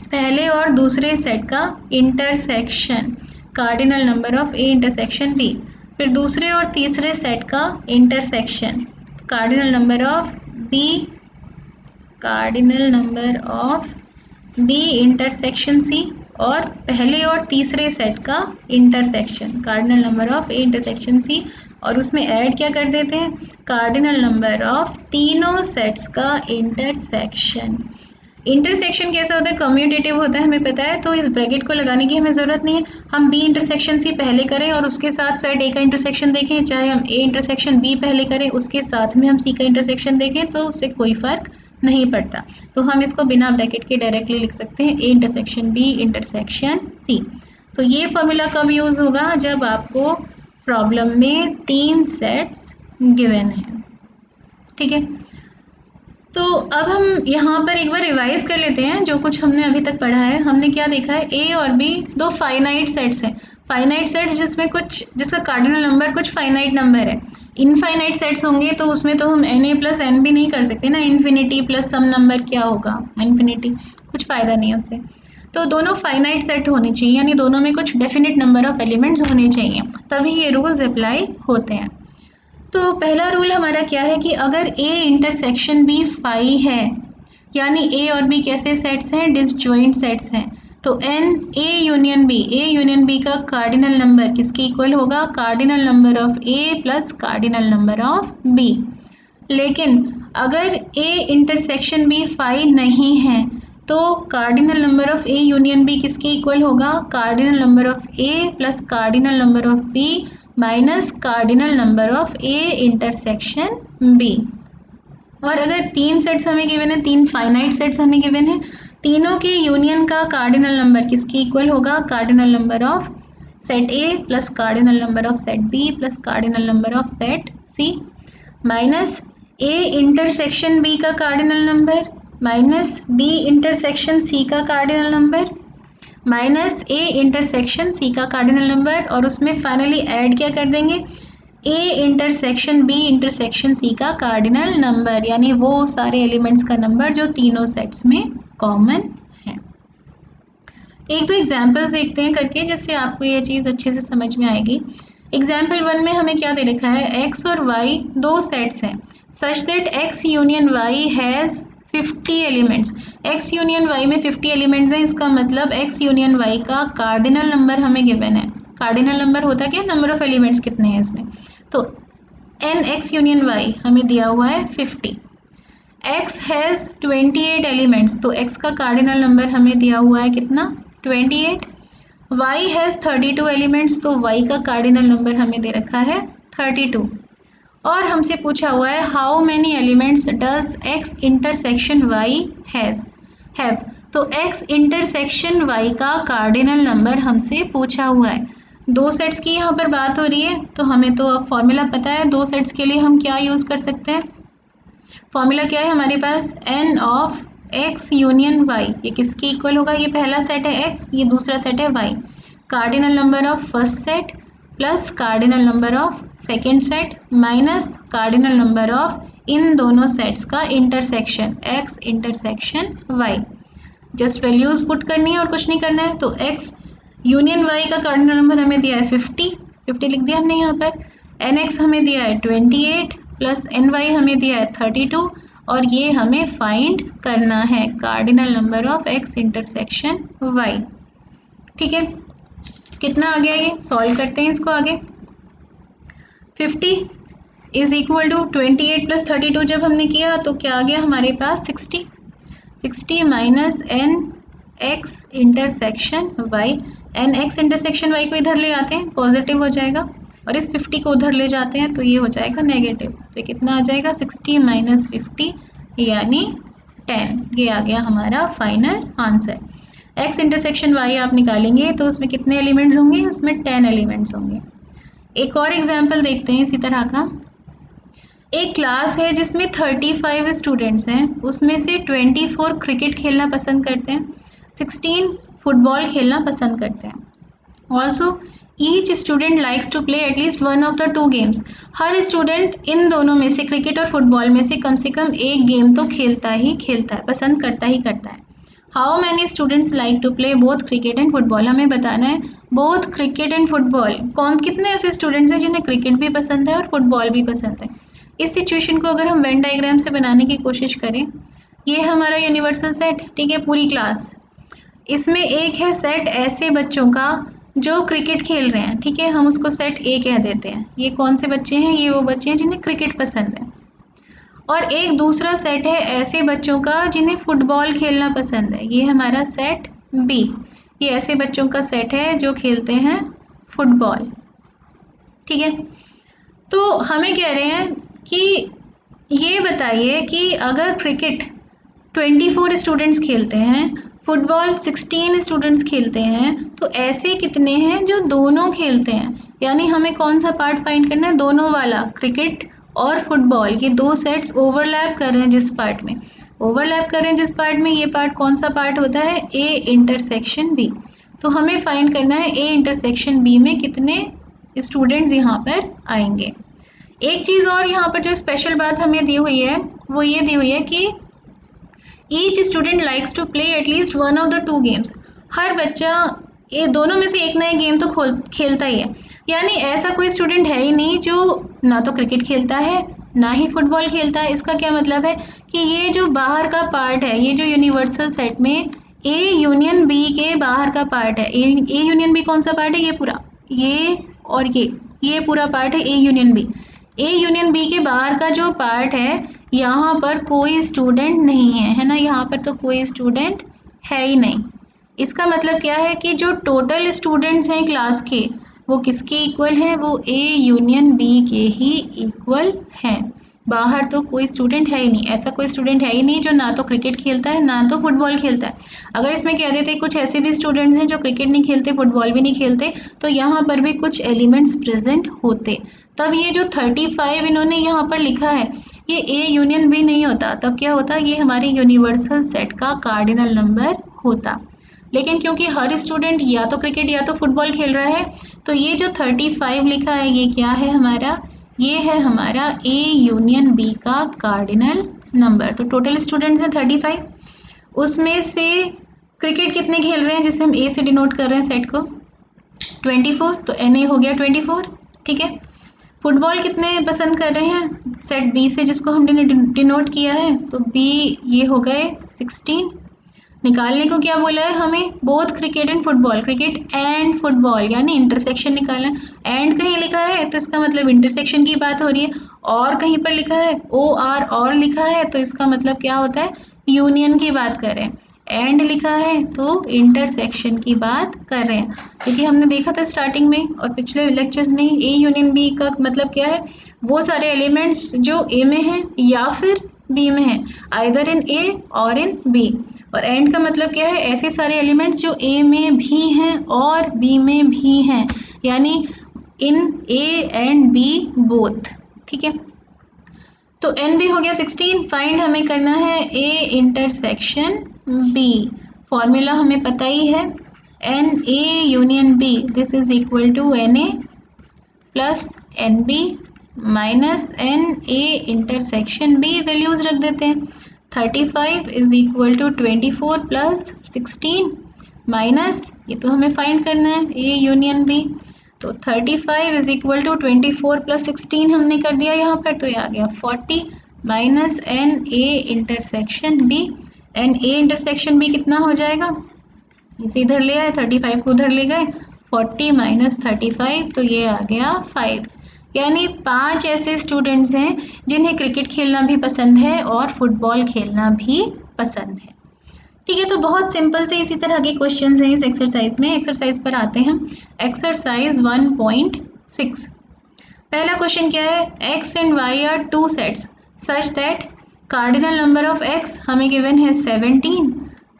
पहले और दूसरे सेट का intersection, cardinal number of A intersection B, फिर दूसरे और तीसरे सेट का intersection, cardinal number of B, cardinal number of B intersection C, और पहले और तीसरे सेट का intersection, cardinal number of A intersection C, और उसमें ऐड क्या कर देते हैं? कार्डिनल नंबर ऑफ तीनों सेट्स का इंटरसेक्शन। इंटरसेक्शन कैसा होता है? कम्यूटेटिव होता है, हमें पता है, तो इस ब्रैकेट को लगाने की हमें ज़रूरत नहीं है। हम बी इंटरसेक्शन सी पहले करें और उसके साथ साइड ए का इंटरसेक्शन देखें, चाहे हम ए इंटरसेक्शन बी पहले करें उसके साथ में हम सी का इंटरसेक्शन देखें, तो उससे कोई फ़र्क नहीं पड़ता। तो हम इसको बिना ब्रैकेट के डायरेक्टली लिख सकते हैं, A intersection B intersection C. तो ये फॉर्मूला कब यूज़ होगा? जब आपको प्रॉब्लम में 3 सेट्स गिवन हैं। ठीक है, तो अब हम यहाँ पर एक बार रिवाइज कर लेते हैं जो कुछ हमने अभी तक पढ़ा है। हमने क्या देखा है? ए और बी दो फाइनाइट सेट्स हैं। फाइनाइट सेट्स जिसमें जिसका कार्डिनल नंबर कुछ फाइनाइट नंबर है। इनफाइनाइट सेट्स होंगे तो उसमें तो हम एन ए प्लस एन भी नहीं कर सकते ना, इन्फिनिटी प्लस सम नंबर क्या होगा? इन्फिनिटी, कुछ फ़ायदा नहीं है उससे। तो दोनों फाइनाइट सेट होने चाहिए, यानी दोनों में कुछ डेफिनेट नंबर ऑफ एलिमेंट्स होने चाहिए, तभी ये रूल्स अप्लाई होते हैं। तो पहला रूल हमारा क्या है कि अगर ए इंटरसेक्शन बी फाई है, यानी ए और बी कैसे सेट्स हैं? डिसजॉइंट सेट्स हैं, तो एन ए यूनियन बी का कार्डिनल नंबर किसके इक्वल होगा? Cardinal number of A plus cardinal number of B. लेकिन अगर ए इंटरसेक्शन बी फाई नहीं है तो cardinal number of A union B किसके इक्वल होगा? Cardinal number of A plus cardinal number of B minus cardinal number of A intersection B. और अगर 3 सेट्स हमें गिवन है, 3 फाइनाइट सेट्स हमें गिवन है, तीनों के यूनियन का कार्डिनल नंबर किसके इक्वल होगा? Cardinal number of set A plus cardinal number of set B plus cardinal number of set C minus A intersection B का cardinal number minus B intersection C का cardinal number minus A intersection C का कार्डिनल नंबर, और उसमें फाइनली ऐड क्या कर देंगे? A intersection B intersection C का कार्डिनल नंबर, यानी वो सारे एलिमेंट्स का नंबर जो तीनों सेट्स में कॉमन है। एक दो एग्जाम्पल्स देखते हैं करके, जिससे आपको ये चीज़ अच्छे से समझ में आएगी। एग्जाम्पल 1 में हमें क्या दे रखा है? x और y दो सेट्स हैं सच that x union y has 50 elements. x union y में 50 एलिमेंट्स हैं, इसका मतलब x यूनियन y का कार्डिनल नंबर हमें गिवन है। कार्डिनल नंबर होता क्या? नंबर ऑफ एलिमेंट्स कितने हैं इसमें। तो n x यूनियन y हमें दिया हुआ है 50। x हैज़ 28 एलिमेंट्स, तो x का कार्डिनल नंबर हमें दिया हुआ है कितना? 28। y हैज़ 32 एलिमेंट्स, तो y का कार्डिनल नंबर हमें दे रखा है 32। और हमसे पूछा हुआ है how many elements does x intersection y have, तो x इंटरसेक्शन y का कार्डिनल नंबर हमसे पूछा हुआ है। दो सेट्स की यहाँ पर बात हो रही है, तो हमें तो अब फॉर्मूला पता है, दो सेट्स के लिए हम क्या यूज़ कर सकते हैं? फॉर्मूला क्या है हमारे पास? n of x union y, ये किसके इक्वल होगा? ये पहला सेट है x, ये दूसरा सेट है y। Cardinal number of first set plus cardinal number of second set minus cardinal number of इन दोनों सेट्स का intersection x intersection y। Just values put करनी है और कुछ नहीं करना है। तो x यूनियन y का कार्डिनल नंबर हमें दिया है 50 लिख दिया हमने यहाँ पर। nx हमें दिया है 28 प्लस ny हमें दिया है 32, और ये हमें फाइंड करना है cardinal number of x intersection y। ठीक है, कितना आ गया? ये सॉल्व करते हैं इसको आगे। 50 इज इक्वल टू 28 प्लस 32 जब हमने किया तो क्या आ गया हमारे पास? 60 minus N X intersection Y. N X intersection Y को इधर ले आते हैं, पॉजिटिव हो जाएगा, और इस 50 को उधर ले जाते हैं तो ये हो जाएगा नेगेटिव। तो ये कितना आ जाएगा? 60 माइनस 50 यानी 10। ये आ गया हमारा final answer. X intersection Y आप निकालेंगे तो उसमें कितने एलिमेंट्स होंगे? उसमें 10 एलिमेंट्स होंगे। एक और एग्जाम्पल देखते हैं इसी तरह का। एक क्लास है जिसमें 35 स्टूडेंट्स हैं, उसमें से 24 क्रिकेट खेलना पसंद करते हैं, 16 फुटबॉल खेलना पसंद करते हैं। Also each student likes to play at least one of the two games. हर स्टूडेंट इन दोनों में से, क्रिकेट और फुटबॉल में से कम एक गेम तो खेलता ही खेलता है, पसंद करता ही करता है। How many students like to play both cricket and football, हमें बताना है बोथ क्रिकेट एंड फुटबॉल, कितने ऐसे स्टूडेंट्स हैं जिन्हें क्रिकेट भी पसंद है और फुटबॉल भी पसंद है। इस सिचुएशन को अगर हम वेन डायग्राम से बनाने की कोशिश करें, ये हमारा यूनिवर्सल सेट, ठीक है, पूरी क्लास। इसमें एक है सेट ऐसे बच्चों का जो क्रिकेट खेल रहे हैं, ठीक है, हम उसको सेट ए कह देते हैं। ये कौन से बच्चे हैं? ये वो बच्चे हैं जिन्हें क्रिकेट पसंद है। और एक दूसरा सेट है ऐसे बच्चों का जिन्हें फुटबॉल खेलना पसंद है, ये हमारा सेट बी। ये ऐसे बच्चों का सेट है जो खेलते हैं फुटबॉल, ठीक है। तो हमें कह रहे हैं कि ये बताइए कि अगर क्रिकेट 24 स्टूडेंट्स खेलते हैं, फुटबॉल 16 स्टूडेंट्स खेलते हैं, तो ऐसे कितने हैं जो दोनों खेलते हैं? यानी हमें कौन सा पार्ट फाइंड करना है? दोनों वाला, क्रिकेट और फुटबॉल, ये दो सेट्स ओवरलैप कर रहे हैं जिस पार्ट में, ओवरलैप कर रहे हैं जिस पार्ट में, ये पार्ट कौन सा पार्ट होता है? A intersection B. तो हमें फाइंड करना है ए इंटरसेक्शन बी में कितने स्टूडेंट्स यहाँ पर आएंगे। एक चीज़ और यहाँ पर जो स्पेशल बात हमें दी हुई है वो ये दी हुई है कि each student likes to play at least one of the two games. हर बच्चा ये दोनों में से एक नया गेम तो खेलता ही है। यानी ऐसा कोई स्टूडेंट है ही नहीं जो ना तो क्रिकेट खेलता है ना ही फुटबॉल खेलता है। इसका क्या मतलब है कि ये जो बाहर का पार्ट है, ये जो यूनिवर्सल सेट में ए यूनियन बी के बाहर का पार्ट है, ए यूनियन बी कौन सा पार्ट है? ये पूरा, ये और ये पूरा पार्ट है A union B. A union B के बाहर का जो पार्ट है, यहाँ पर कोई स्टूडेंट नहीं है ना, यहाँ पर तो कोई स्टूडेंट है ही नहीं। इसका मतलब क्या है कि जो टोटल स्टूडेंट्स हैं क्लास के, वो किसके इक्वल हैं? वो ए यूनियन बी के ही इक्वल हैं। बाहर तो कोई स्टूडेंट है ही नहीं, ऐसा कोई स्टूडेंट है ही नहीं जो ना तो क्रिकेट खेलता है ना तो फुटबॉल खेलता है। अगर इसमें कह देते कुछ ऐसे भी स्टूडेंट्स हैं जो क्रिकेट नहीं खेलते, फुटबॉल भी नहीं खेलते, तो यहाँ पर भी कुछ एलिमेंट्स प्रेजेंट होते, तब ये जो 35 इन्होंने यहाँ पर लिखा है ये ए यूनियन बी नहीं होता, तब क्या होता? ये हमारी यूनिवर्सल सेट का कार्डिनल नंबर होता। लेकिन क्योंकि हर स्टूडेंट या तो क्रिकेट या तो फुटबॉल खेल रहा है, तो ये जो 35 लिखा है ये क्या है हमारा? ये है हमारा ए यूनियन बी का कार्डिनल नंबर। तो टोटल स्टूडेंट्स हैं 35, उसमें से क्रिकेट कितने खेल रहे हैं जिसे हम ए से डिनोट कर रहे हैं सेट को? 24, तो एन ए हो गया 24, ठीक है। फुटबॉल कितने पसंद कर रहे हैं सेट बी से जिसको हमने डिनोट किया है? तो बी ये हो गए 16। निकालने को क्या बोला है हमें? Both cricket and football, cricket and football, यानी इंटरसेक्शन निकालना है। एंड कहीं लिखा है तो इसका मतलब इंटरसेक्शन की बात हो रही है, और कहीं पर लिखा है ओ आर और लिखा है तो इसका मतलब क्या होता है? यूनियन की बात कर रहे हैं। एंड लिखा है तो इंटरसेक्शन की बात कर रहे हैं, क्योंकि हमने देखा था स्टार्टिंग में और पिछले लेक्चर्स में ए यूनियन बी का मतलब क्या है? वो सारे एलिमेंट्स जो ए में हैं या फिर बी में है, आइदर इन ए और इन बी। और एंड का मतलब क्या है? ऐसे सारे एलिमेंट्स जो ए में भी हैं और बी में भी हैं, यानी इन ए एंड बी बोथ, ठीक है। तो एन बी हो गया 16। फाइंड हमें करना है ए इंटरसेक्शन बी। फॉर्मूला हमें पता ही है, N A union B this is equal to N A plus N B minus N A intersection B. Values रख देते हैं, 35 is equal to 24 plus 16 minus, ये तो हमें फाइंड करना है ए यूनियन बी, तो 35 इज इक्वल टू 24 प्लस 16 हमने कर दिया यहाँ पर, तो ये आ गया 40 minus N A intersection B. N A intersection B कितना हो जाएगा? इसे इधर ले आए, 35 को उधर ले गए, 40 माइनस 35, तो ये आ गया 5। यानी 5 ऐसे स्टूडेंट्स हैं जिन्हें क्रिकेट खेलना भी पसंद है और फुटबॉल खेलना भी पसंद है, ठीक है। तो बहुत सिंपल से इसी तरह के क्वेश्चंस हैं इस एक्सरसाइज में। एक्सरसाइज पर आते हैं, एक्सरसाइज 1.6। पहला क्वेश्चन क्या है? x and y are two sets such that cardinal number of x हमें गिवन है 17,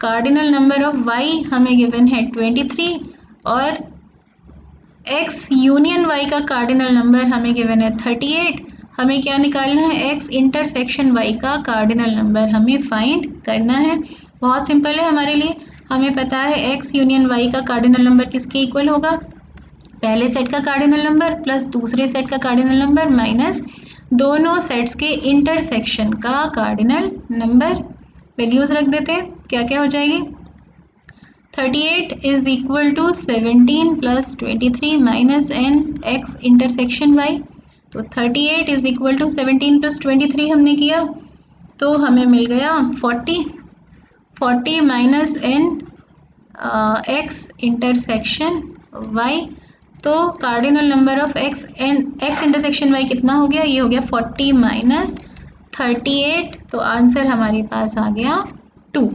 कार्डिनल नंबर ऑफ y हमें गिवन है 23, और x यूनियन y का कार्डिनल नंबर हमें गिवन है 38। हमें क्या निकालना है? x इंटरसेक्शन y का कार्डिनल नंबर हमें फाइंड करना है। बहुत सिंपल है हमारे लिए, हमें पता है x यूनियन y का कार्डिनल नंबर किसके इक्वल होगा, पहले सेट का कार्डिनल नंबर प्लस दूसरे सेट का कार्डिनल नंबर माइनस दोनों सेट्स के इंटरसेक्शन का कार्डिनल नंबर। वैल्यूज रख देते हैं, क्या क्या हो जाएगी। 38 is equal to 17 plus 23 minus N X intersection Y. तो 38 इज इक्वल टू 17 प्लस 23 हमने किया तो हमें मिल गया 40 minus N X intersection Y. तो cardinal number of X and X intersection Y कितना हो गया, ये हो गया 40 माइनस 38। तो आंसर हमारे पास आ गया 2।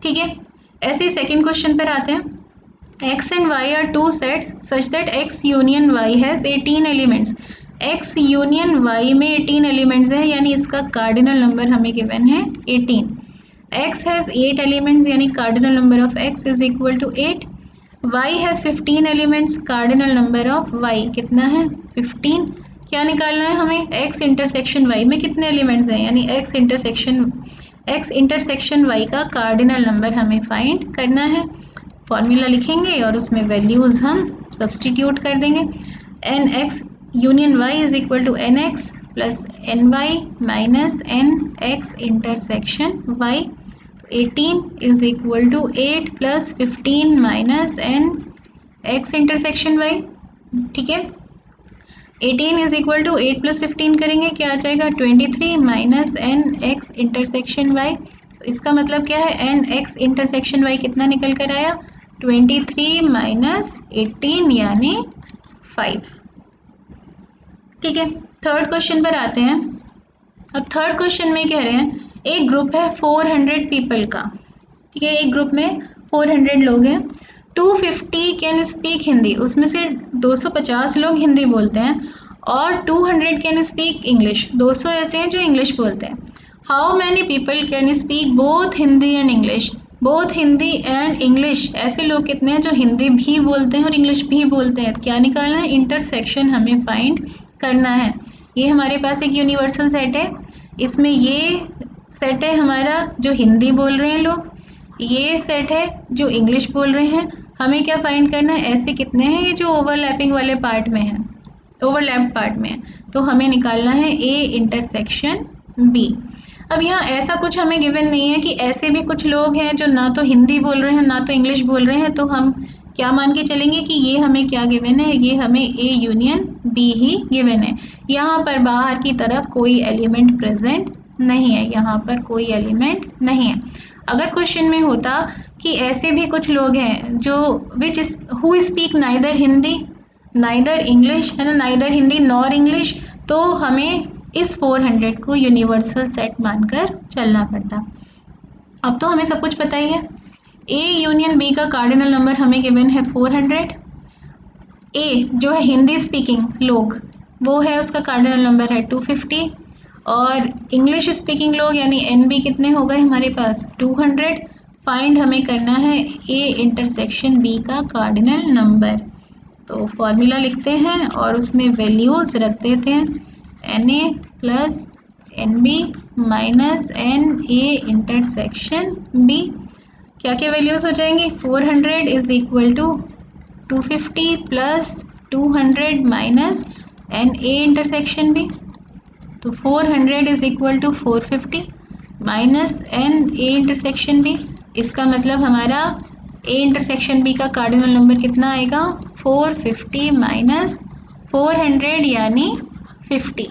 ठीक है, ऐसे ही सेकेंड क्वेश्चन पर आते हैं। x and y are two sets such that x union y has 18 elements। x union y में 18 elements है, यानी इसका कार्डिनल नंबर हमें गिवन है 18। x has 8 elements, यानी cardinal number of x is equal to 8। y has 15 elements, cardinal number of y कितना है 15। क्या निकालना है हमें, x इंटरसेक्शन y में कितने एलिमेंट्स हैं, यानी x इंटरसेक्शन y का कार्डिनल नंबर हमें फाइंड करना है। फॉर्मूला लिखेंगे और उसमें वैल्यूज़ हम सब्सटीट्यूट कर देंगे। N X union Y is equal to N X plus N Y minus N X intersection Y. 18 is equal to 8 plus 15 minus N X intersection Y. ठीक है, 18 इज इक्वल टू 8 प्लस 15 करेंगे, क्या आ जाएगा 23 minus N X intersection Y. इसका मतलब क्या है, एन एक्स इंटरसेक्शन वाई कितना निकल कर आया 23 माइनस 18 यानी 5। ठीक है, थर्ड क्वेश्चन पर आते हैं। अब थर्ड क्वेश्चन में कह रहे हैं एक ग्रुप है 400 पीपल का। ठीक है, एक ग्रुप में 400 लोग हैं। 250 कैन स्पीक हिंदी, उसमें से 250 लोग हिंदी बोलते हैं और 200 कैन स्पीक इंग्लिश, 200 ऐसे हैं जो इंग्लिश बोलते हैं। How many people can speak both Hindi and English, both Hindi and English, ऐसे लोग कितने हैं जो हिंदी भी बोलते हैं और इंग्लिश भी बोलते हैं। क्या निकालना है, इंटरसेक्शन हमें फाइंड करना है। ये हमारे पास एक यूनिवर्सल सेट है, इसमें ये सेट है हमारा जो हिंदी बोल रहे हैं लोग, ये सेट है जो इंग्लिश बोल रहे हैं। हमें क्या फाइंड करना है, ऐसे कितने हैं ये जो ओवरलैपिंग वाले पार्ट में है, ओवरलैप पार्ट में है। तो हमें निकालना है ए इंटरसेक्शन बी। अब यहाँ ऐसा कुछ हमें गिवन नहीं है कि ऐसे भी कुछ लोग हैं जो ना तो हिंदी बोल रहे हैं ना तो इंग्लिश बोल रहे हैं, तो हम क्या मान के चलेंगे कि ये हमें क्या गिवन है, ये हमें ए यूनियन बी ही गिवन है। यहाँ पर बाहर की तरफ कोई एलिमेंट प्रेजेंट नहीं है, यहाँ पर कोई एलिमेंट नहीं है। अगर क्वेश्चन में होता कि ऐसे भी कुछ लोग हैं जो which who speak neither Hindi neither English, है ना, नाइदर हिंदी नॉर इंग्लिश, तो हमें इस 400 को यूनिवर्सल सेट मानकर चलना पड़ता। अब तो हमें सब कुछ पता ही है। ए यूनियन बी का कार्डिनल नंबर हमें गिवन है 400। ए जो है हिंदी स्पीकिंग लोग, वो है उसका कार्डिनल नंबर है 250 और इंग्लिश स्पीकिंग लोग यानी एन बी कितने हो गए हमारे पास 200। फाइंड हमें करना है ए इंटरसेक्शन बी का कार्डिनल नंबर। तो फॉर्मूला लिखते हैं और उसमें वैल्यूज़ रख देते हैं, N A plus N B minus N A intersection B. क्या क्या वैल्यूज़ हो जाएंगी, 400 is equal to 250 plus 200 minus N A intersection B. तो 400 is equal to 450 minus N A intersection B. इसका मतलब हमारा ए इंटरसेक्शन बी का कार्डिनल नंबर कितना आएगा 450 माइनस 400 यानी 50।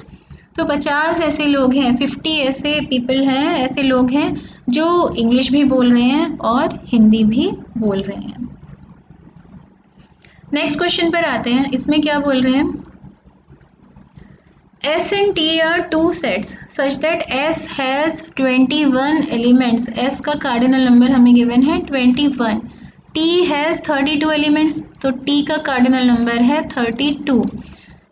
तो 50 ऐसे लोग हैं, 50 ऐसे पीपल हैं, ऐसे लोग हैं जो इंग्लिश भी बोल रहे हैं और हिंदी भी बोल रहे हैं। नेक्स्ट क्वेश्चन पर आते हैं, इसमें क्या बोल रहे हैं, S and T are two sets such that S has 21 elements। S का कार्डिनल नंबर हमें गिवन है 21। T has 32 elements, तो T का कार्डिनल नंबर है 32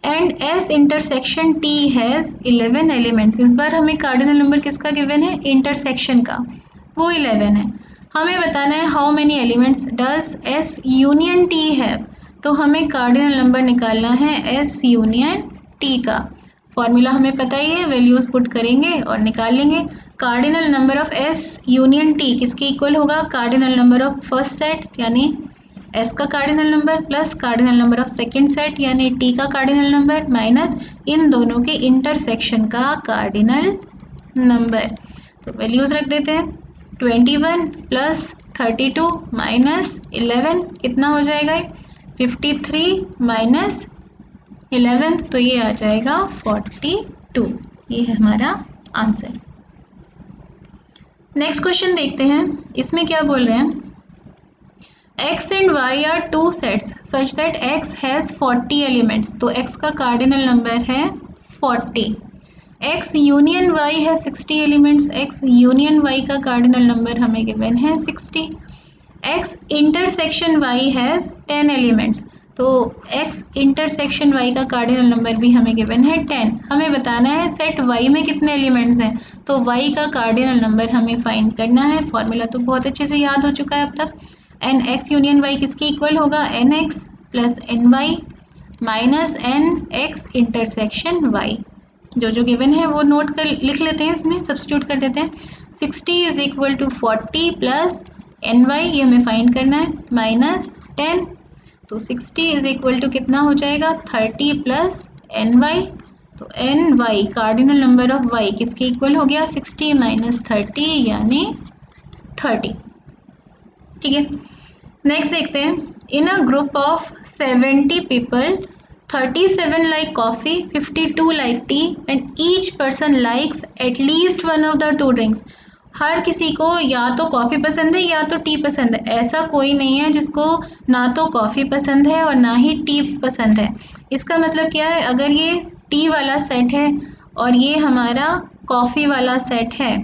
and S intersection T has 11 elements। इस बार हमें कार्डिनल नंबर किसका गिवन है, इंटरसेक्शन का, वो 11 है। हमें बताना है how many elements does S union T have, तो हमें कार्डिनल नंबर निकालना है S यूनियन T का। फॉर्मूला हमें पता ही है, वैल्यूज़ पुट करेंगे और निकाल लेंगे। Cardinal number of S union T किसके इक्वल होगा, cardinal number of first set यानी एस का cardinal number plus cardinal number of second set यानी टी का कार्डिनल नंबर माइनस इन दोनों के इंटरसेक्शन का कार्डिनल नंबर। तो वैल्यूज रख देते हैं 21 प्लस 32 माइनस 11 कितना हो जाएगा, 53 माइनस 11 तो ये आ जाएगा 42। ये है हमारा आंसर। नेक्स्ट क्वेश्चन देखते हैं, इसमें क्या बोल रहे हैं, x and y are two sets such that x has 40 elements. तो x का कार्डिनल नंबर है 40, x यूनियन y है 60 एलिमेंट्स, x यूनियन y का कार्डिनल नंबर हमें गिवन है 60, x intersection y has 10 elements. तो x इंटरसेक्शन y का कार्डिनल नंबर भी हमें गिवन है 10। हमें बताना है सेट y में कितने एलिमेंट्स हैं, तो y का कार्डिनल नंबर हमें फाइंड करना है। फॉर्मूला तो बहुत अच्छे से याद हो चुका है अब तक। एन एक्स यूनियन y किसके इक्वल होगा, N X plus N Y minus N X intersection y। जो गिवन है वो नोट कर लिख लेते हैं, इसमें सब्स्टिट्यूट कर देते हैं। 60 is equal to 40 plus N Y, ये हमें फाइंड करना है, माइनस 10। तो 60 इज इक्वल टू कितना हो जाएगा, 30 प्लस एन वाई। तो N Y cardinal number of Y किसके इक्वल हो गया, 60 माइनस 30 यानी 30। ठीक है, नेक्स्ट देखते हैं, in a group of 70 people 37 like coffee, 52 like tea and each person likes at least one of the two drinks. हर किसी को या तो कॉफ़ी पसंद है या तो टी पसंद है, ऐसा कोई नहीं है जिसको ना तो कॉफ़ी पसंद है और ना ही टी पसंद है। इसका मतलब क्या है, अगर ये टी वाला सेट है और ये हमारा कॉफ़ी वाला सेट है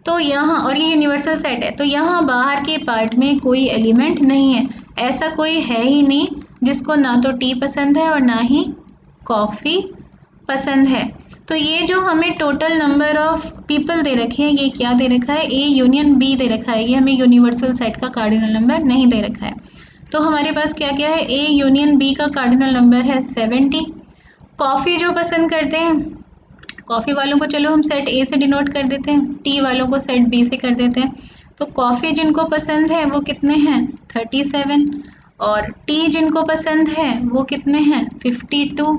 तो यहाँ, और ये यूनिवर्सल सेट है, तो यहाँ बाहर के पार्ट में कोई एलिमेंट नहीं है। ऐसा कोई है ही नहीं जिसको ना तो टी पसंद है और ना ही कॉफ़ी पसंद है। तो ये जो हमें total number of people they रखे हैं, ये क्या दे रखा है, ए यूनियन बी दे रखा है, ये हमें यूनिवर्सल सेट का कार्डिनल नंबर नहीं दे रखा है। तो हमारे पास क्या क्या है, ए यूनियन बी का कार्डिनल नंबर है 70। कॉफ़ी जो पसंद करते हैं, कॉफ़ी वालों को चलो हम सेट ए से डिनोट कर देते हैं, टी वालों को सेट बी से कर देते हैं। तो कॉफ़ी जिनको पसंद है वो कितने हैं, 37, और टी जिनको पसंद है वो कितने हैं, 52।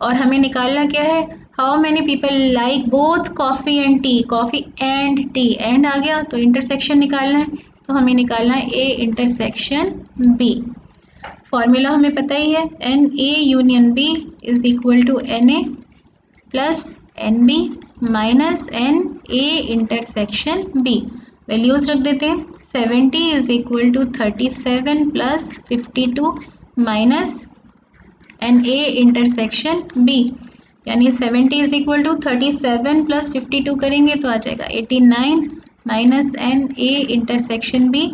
और हमें निकालना क्या है, how many people like both coffee and tea, coffee and tea, and आ गया तो इंटरसेक्शन निकालना है, तो हमें निकालना है ए इंटरसेक्शन बी। फॉर्मूला हमें पता ही है, N A union B is equal to N A plus N B minus N A intersection B. Values रख देते हैं, 70 is equal to 37 plus 52 minus N A intersection B, यानी 70 इज इक्वल टू 37 प्लस 52 करेंगे तो आ जाएगा 89 minus N A intersection B.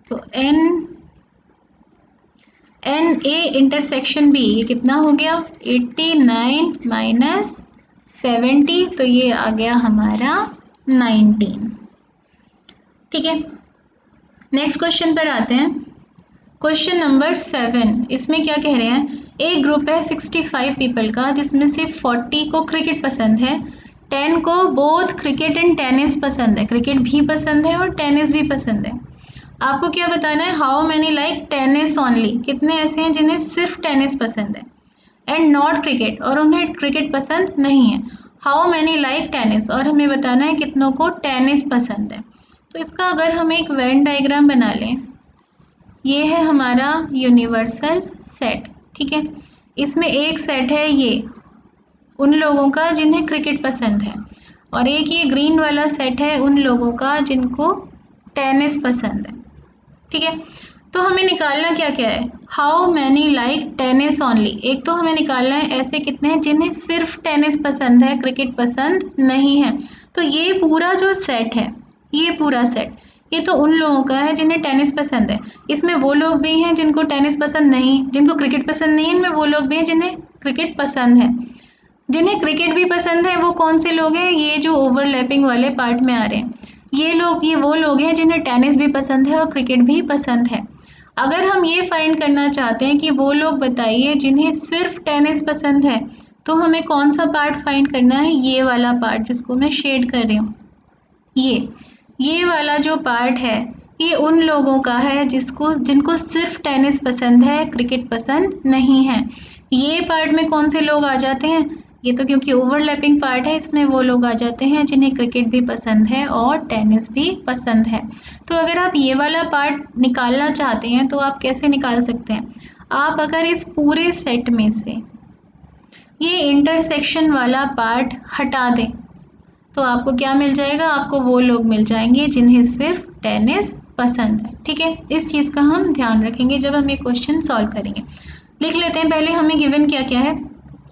तो एन ए इंटरसेक्शन बी ये कितना हो गया, 89 माइनस 70, तो ये आ गया हमारा 19। ठीक है, नेक्स्ट क्वेश्चन पर आते हैं, क्वेश्चन नंबर 7। इसमें क्या कह रहे हैं, एक ग्रुप है 65 पीपल का जिसमें से 40 को क्रिकेट पसंद है, 10 को बोथ क्रिकेट एंड टेनिस पसंद है, क्रिकेट भी पसंद है और टेनिस भी पसंद है। आपको क्या बताना है, how many like tennis only, कितने ऐसे हैं जिन्हें सिर्फ टेनिस पसंद है, एंड नॉट क्रिकेट, और उन्हें क्रिकेट पसंद नहीं है। हाउ मैनी लाइक टेनिस, और हमें बताना है कितनों को टेनिस पसंद है। तो इसका अगर हम एक वेन डायग्राम बना लें, ये है हमारा यूनिवर्सल सेट। ठीक है, इसमें एक सेट है ये उन लोगों का जिन्हें क्रिकेट पसंद है, और एक ये ग्रीन वाला सेट है उन लोगों का जिनको टेनिस पसंद है। ठीक है, तो हमें निकालना क्या क्या है, how many like tennis only, एक तो हमें निकालना है ऐसे कितने हैं जिन्हें सिर्फ टेनिस पसंद है, क्रिकेट पसंद नहीं है। तो ये पूरा जो सेट है, ये पूरा सेट, ये तो उन लोगों का है जिन्हें टेनिस पसंद है। इसमें वो लोग भी हैं जिनको टेनिस पसंद नहीं, जिनको क्रिकेट पसंद नहीं है, इनमें वो लोग भी हैं जिन्हें क्रिकेट पसंद है। जिन्हें क्रिकेट भी पसंद है वो कौन से लोग हैं, ये जो ओवरलैपिंग वाले पार्ट में आ रहे हैं, ये लोग, ये वो लोग हैं जिन्हें टेनिस भी पसंद है और क्रिकेट भी पसंद है। अगर हम ये फाइंड करना चाहते हैं कि वो लोग बताइए जिन्हें सिर्फ टेनिस पसंद है, तो हमें कौन सा पार्ट फाइंड करना है, ये वाला पार्ट जिसको मैं शेड कर रही हूँ, ये वाला जो पार्ट है ये उन लोगों का है जिनको सिर्फ टेनिस पसंद है, क्रिकेट पसंद नहीं है। ये पार्ट में कौन से लोग आ जाते हैं? ये तो क्योंकि ओवरलैपिंग पार्ट है, इसमें वो लोग आ जाते हैं जिन्हें क्रिकेट भी पसंद है और टेनिस भी पसंद है। तो अगर आप ये वाला पार्ट निकालना चाहते हैं तो आप कैसे निकाल सकते हैं? आप अगर इस पूरे सेट में से ये इंटरसेक्शन वाला पार्ट हटा दें तो आपको क्या मिल जाएगा? आपको वो लोग मिल जाएंगे जिन्हें सिर्फ टेनिस पसंद है। ठीक है, इस चीज़ का हम ध्यान रखेंगे जब हम ये क्वेश्चन सॉल्व करेंगे। लिख लेते हैं पहले हमें गिवन क्या क्या है।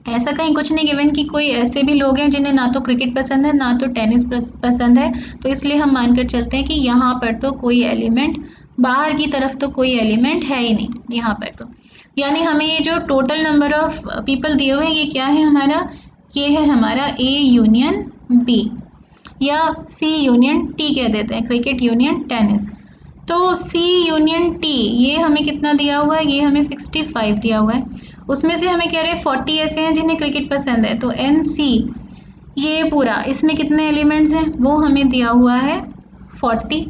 ऐसा कहीं कुछ नहीं गिवन कि कोई ऐसे भी लोग हैं जिन्हें ना तो क्रिकेट पसंद है ना तो टेनिस पसंद है, तो इसलिए हम मानकर चलते हैं कि यहाँ पर तो कोई एलिमेंट, बाहर की तरफ तो कोई एलिमेंट है ही नहीं यहाँ पर तो। यानी हमें ये जो टोटल नंबर ऑफ पीपल दिए हुए हैं ये क्या है हमारा? ये है हमारा ए यूनियन बी या सी यूनियन टी कह देते हैं, क्रिकेट यूनियन टेनिस। तो सी यूनियन टी ये हमें कितना दिया हुआ है? ये हमें 65 दिया हुआ है। उसमें से हमें कह रहे हैं 40 ऐसे हैं जिन्हें क्रिकेट पसंद है, तो एन सी ये पूरा, इसमें कितने एलिमेंट्स हैं वो हमें दिया हुआ है 40।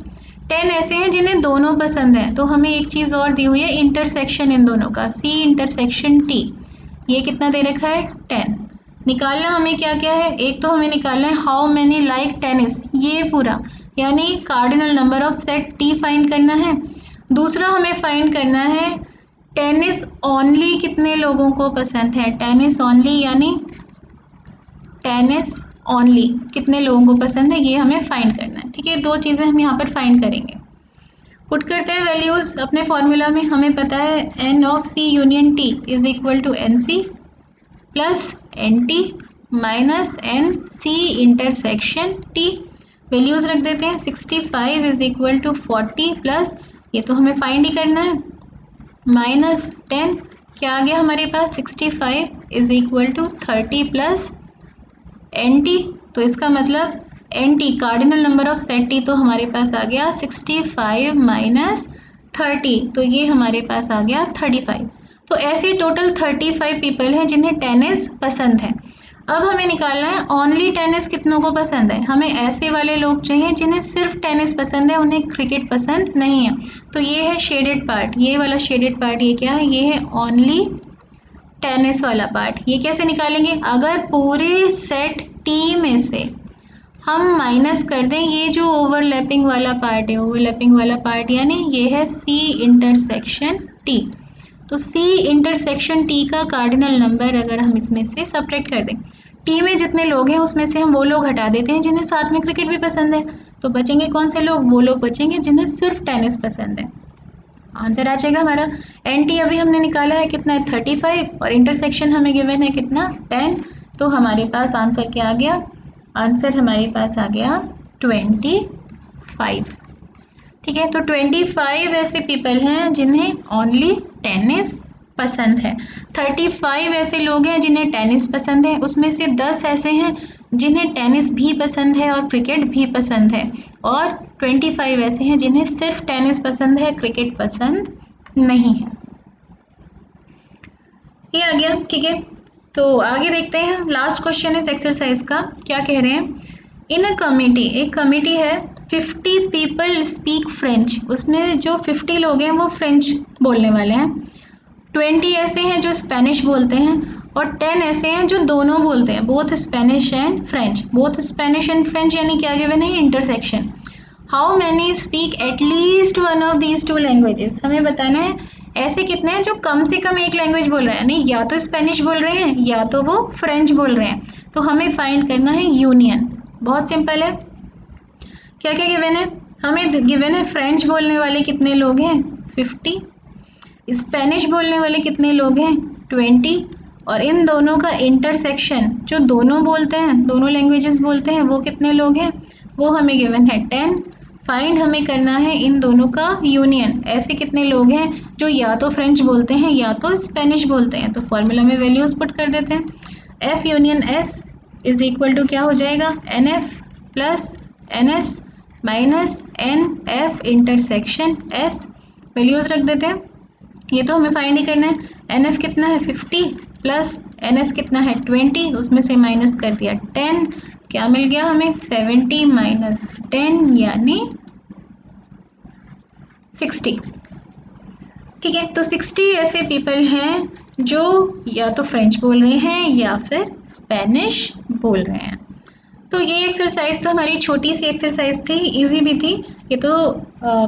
10 ऐसे हैं जिन्हें दोनों पसंद है, तो हमें एक चीज़ और दी हुई है इंटरसेक्शन इन दोनों का, सी इंटरसेक्शन टी, ये कितना दे रखा है 10। निकालना हमें क्या क्या है? एक तो हमें निकालना है हाउ मैनी लाइक टेनिस, ये पूरा, यानी cardinal number of set T find करना है। दूसरा हमें फाइंड करना है टेनिस ओनली कितने लोगों को पसंद है, टेनिस ओनली यानी टेनिस ओनली कितने लोगों को पसंद है ये हमें फाइंड करना है। ठीक है, दो चीज़ें हम यहाँ पर फाइंड करेंगे। पुट करते हैं वैल्यूज़ अपने फॉर्मूला में। हमें पता है N of C union T is equal to N C plus N T minus N C intersection T. Values रख देते हैं, 65 इज इक्वल टू 40 प्लस, ये तो हमें फाइंड ही करना है, माइनस 10, क्या आ गया हमारे पास 65 is equal to 30 plus N T. तो इसका मतलब N T cardinal number of set T तो हमारे पास आ गया 65 माइनस 30, तो ये हमारे पास आ गया 35। तो ऐसे टोटल 35 पीपल हैं जिन्हें टेनिस पसंद है। अब हमें निकालना है ओनली टेनिस कितनों को पसंद है। हमें ऐसे वाले लोग चाहिए जिन्हें सिर्फ टेनिस पसंद है, उन्हें क्रिकेट पसंद नहीं है। तो ये है शेडेड पार्ट, ये वाला शेडेड पार्ट ये क्या है? ये है ओनली टेनिस वाला पार्ट। ये कैसे निकालेंगे? अगर पूरे सेट टी में से हम माइनस कर दें ये जो ओवरलैपिंग वाला पार्ट है, ओवरलैपिंग वाला पार्ट यानी ये है सी इंटरसेक्शन टी। तो सी इंटरसेक्शन टी का कार्डिनल नंबर अगर हम इसमें से सब्ट्रैक्ट कर दें, टी में जितने लोग हैं उसमें से हम वो लोग हटा देते हैं जिन्हें साथ में क्रिकेट भी पसंद है, तो बचेंगे कौन से लोग? वो लोग बचेंगे जिन्हें सिर्फ टेनिस पसंद है। आंसर आ जाएगा हमारा एन टी अभी हमने निकाला है कितना है 35 और इंटरसेक्शन हमें गिवन है कितना 10, तो हमारे पास आंसर क्या आ गया? आंसर हमारे पास आ गया 25। ठीक है, तो 25 ऐसे पीपल हैं जिन्हें ओनली टेनिस पसंद है। 35 ऐसे लोग हैं जिन्हें टेनिस पसंद है, उसमें से 10 ऐसे हैं जिन्हें टेनिस भी पसंद है और क्रिकेट भी पसंद है, और 25 ऐसे हैं जिन्हें सिर्फ टेनिस पसंद है, क्रिकेट पसंद नहीं है। ये आ गया। ठीक है, तो आगे देखते हैं। लास्ट क्वेश्चन इस एक्सरसाइज का क्या कह रहे हैं? इन अ कमिटी, एक कमिटी है, 50 पीपल स्पीक फ्रेंच, उसमें जो 50 लोग हैं वो फ्रेंच बोलने वाले हैं। 20 ऐसे हैं जो स्पेनिश बोलते हैं और 10 ऐसे हैं जो दोनों बोलते हैं, both Spanish and French. Both Spanish and French यानी क्या गिवन है? Intersection. How many speak at least one of these two languages, हमें बताना है ऐसे कितने हैं जो कम से कम एक लैंग्वेज बोल रहे हैं, नहीं या तो स्पेनिश बोल रहे हैं या तो वो फ्रेंच बोल रहे हैं। तो हमें फाइंड करना है यूनियन। बहुत सिंपल है, क्या क्या गिवन है? हमें गिवन है फ्रेंच बोलने वाले कितने लोग हैं 50, स्पेनिश बोलने वाले कितने लोग हैं 20, और इन दोनों का इंटरसेक्शन जो दोनों बोलते हैं, दोनों लैंग्वेजेस बोलते हैं, वो कितने लोग हैं? वो हमें गिवन है 10। फाइंड हमें करना है इन दोनों का यूनियन, ऐसे कितने लोग हैं जो या तो फ्रेंच बोलते हैं या तो स्पेनिश बोलते हैं। तो फॉर्मूला में वैल्यूज़ पुट कर देते हैं, F union S is equal to क्या हो जाएगा? N F plus N S minus N F intersection S. Values रख देते हैं, ये तो हमें फाइंड ही करना है। एन एफ कितना है 50 प्लस एन एस कितना है 20, उसमें से माइनस कर दिया 10 क्या मिल गया हमें 70 माइनस 10 यानी 60। ठीक है, तो 60 ऐसे पीपल हैं जो या तो फ्रेंच बोल रहे हैं या फिर स्पेनिश बोल रहे हैं। तो ये एक्सरसाइज तो हमारी छोटी सी एक्सरसाइज थी, इजी भी थी, ये तो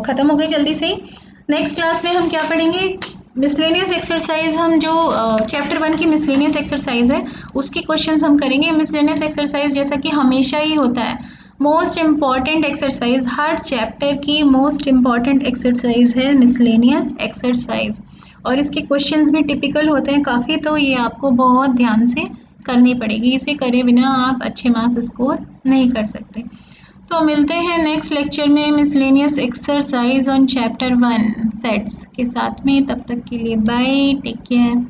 ख़त्म हो गई जल्दी से ही। नेक्स्ट क्लास में हम क्या पढ़ेंगे, मिसलेनियस एक्सरसाइज, हम जो चैप्टर 1 की मिसलेनियस एक्सरसाइज है उसके क्वेश्चंस हम करेंगे। मिसलेनियस एक्सरसाइज जैसा कि हमेशा ही होता है, मोस्ट इम्पॉर्टेंट एक्सरसाइज, हर चैप्टर की मोस्ट इम्पॉर्टेंट एक्सरसाइज है मिसलेनियस एक्सरसाइज, और इसके क्वेश्चंस भी टिपिकल होते हैं काफ़ी, तो ये आपको बहुत ध्यान से करनी पड़ेगी, इसे करे बिना आप अच्छे मार्क्स स्कोर नहीं कर सकते। तो मिलते हैं नेक्स्ट लेक्चर में miscellaneous exercise on chapter 1 sets के साथ में, तब तक के लिए बाय, टेक केयर।